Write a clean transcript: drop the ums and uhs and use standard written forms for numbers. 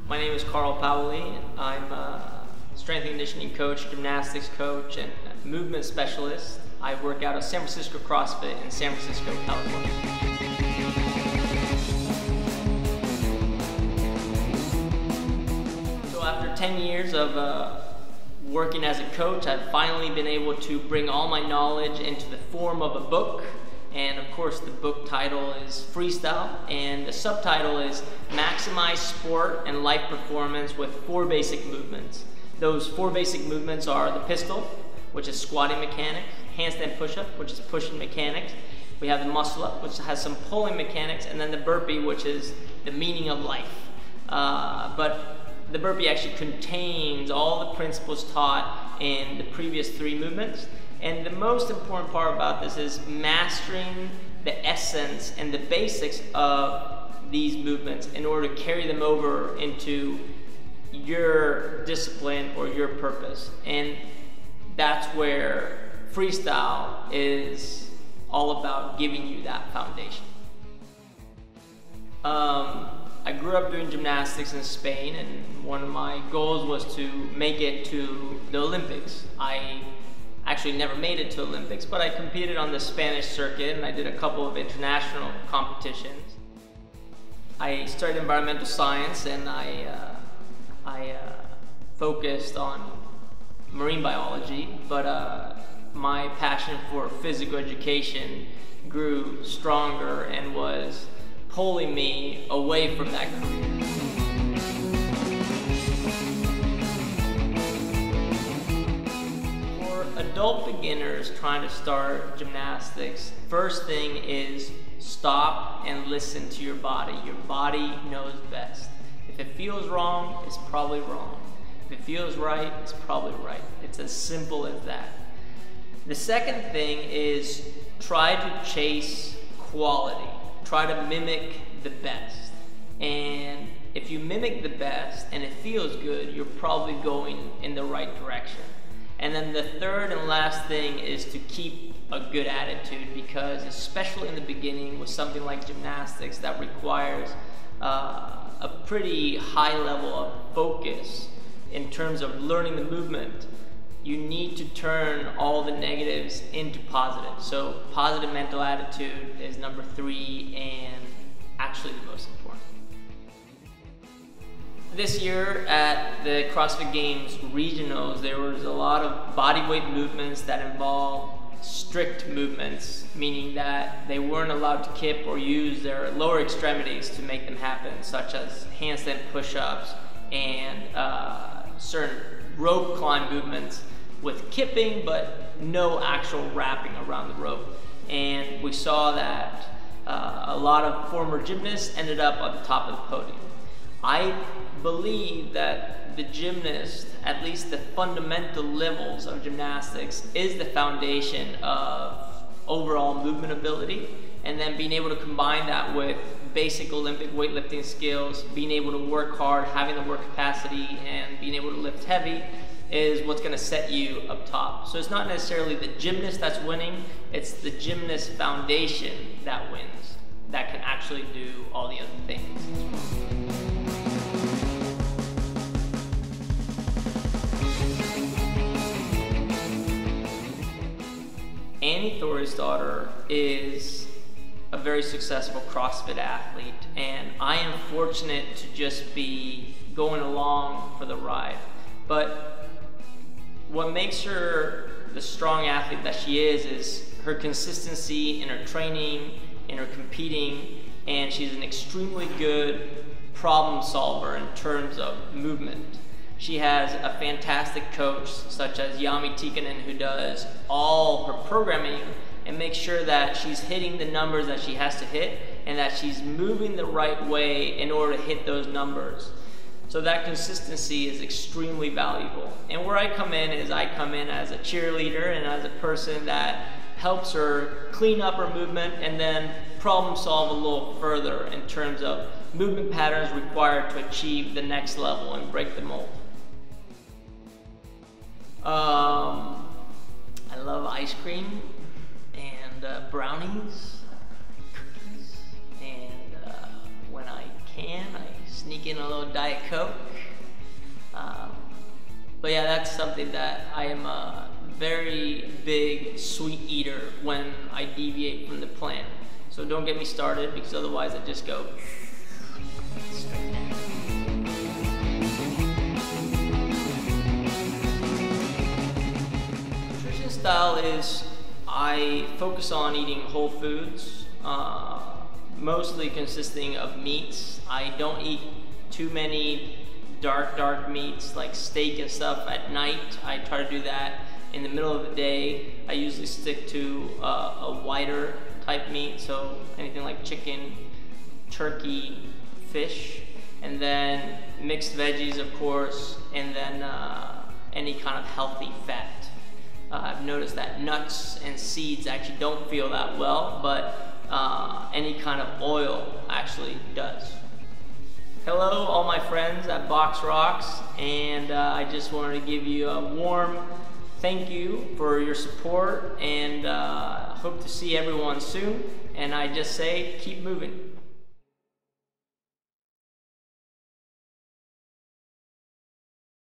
My name is Carl Paoli. I'm a strength and conditioning coach, gymnastics coach, and movement specialist. I work out at San Francisco CrossFit in San Francisco, California. So after 10 years of working as a coach, I've finally been able to bring all my knowledge into the form of a book. And of course, the book title is Freestyle, and the subtitle is Maximize Sport and Life Performance with 4 basic movements. Those 4 basic movements are the pistol, which is squatting mechanics, handstand push-up, which is pushing mechanics. We have the muscle-up, which has some pulling mechanics, and then the burpee, which is the meaning of life. But the burpee actually contains all the principles taught in the previous 3 movements. And the most important part about this is mastering the essence and the basics of these movements in order to carry them over into your discipline or your purpose. And that's where freestyle is all about, giving you that foundation. I grew up doing gymnastics in Spain, and one of my goals was to make it to the Olympics. I actually never made it to Olympics, but I competed on the Spanish circuit and I did a couple of international competitions. I studied environmental science, and I focused on marine biology, but my passion for physical education grew stronger and was pulling me away from that career. Adult beginners trying to start gymnastics, first thing is stop and listen to your body. Your body knows best. If it feels wrong, it's probably wrong. If it feels right, it's probably right. It's as simple as that. The second thing is try to chase quality. Try to mimic the best. And if you mimic the best and it feels good, you're probably going in the right direction. And then the third and last thing is to keep a good attitude, because especially in the beginning with something like gymnastics that requires a pretty high level of focus in terms of learning the movement, you need to turn all the negatives into positive. So positive mental attitude is number 3 and actually the most important. This year at the CrossFit Games regionals, there was a lot of bodyweight movements that involve strict movements, meaning that they weren't allowed to kip or use their lower extremities to make them happen, such as handstand push-ups and certain rope climb movements with kipping but no actual wrapping around the rope. And we saw that a lot of former gymnasts ended up at the top of the podium. I believe that the gymnast, at least the fundamental levels of gymnastics, is the foundation of overall movement ability, and then being able to combine that with basic Olympic weightlifting skills, being able to work hard, having the work capacity, and being able to lift heavy is what's going to set you up top. So it's not necessarily the gymnast that's winning, it's the gymnast foundation that wins, that can actually do all the other things. Annie Thorisdottir is a very successful CrossFit athlete, and I am fortunate to just be going along for the ride. But what makes her the strong athlete that she is her consistency in her training, in her competing, and she's an extremely good problem solver in terms of movement. She has a fantastic coach such as Yami Tikkanen, who does all her programming and makes sure that she's hitting the numbers that she has to hit and that she's moving the right way in order to hit those numbers. So that consistency is extremely valuable. And where I come in is I come in as a cheerleader and as a person that helps her clean up her movement and then problem solve a little further in terms of movement patterns required to achieve the next level and break the mold. I love ice cream and brownies, cookies. sneak in a little Diet Coke. But yeah, that's something that I am a very big sweet eater when I deviate from the plan. So don't get me started, because otherwise I just go straight down. Nutrition style is I focus on eating whole foods, mostly consisting of meats. I don't eat too many dark meats like steak and stuff at night. I try to do that in the middle of the day. I usually stick to a whiter type meat, so anything like chicken, turkey, fish, and then mixed veggies, of course, and then any kind of healthy fat. I've noticed that nuts and seeds actually don't feel that well, but any kind of oil actually does. Hello, all my friends at BOXROX, and I just wanted to give you a warm thank you for your support, and hope to see everyone soon. And I just say, keep moving.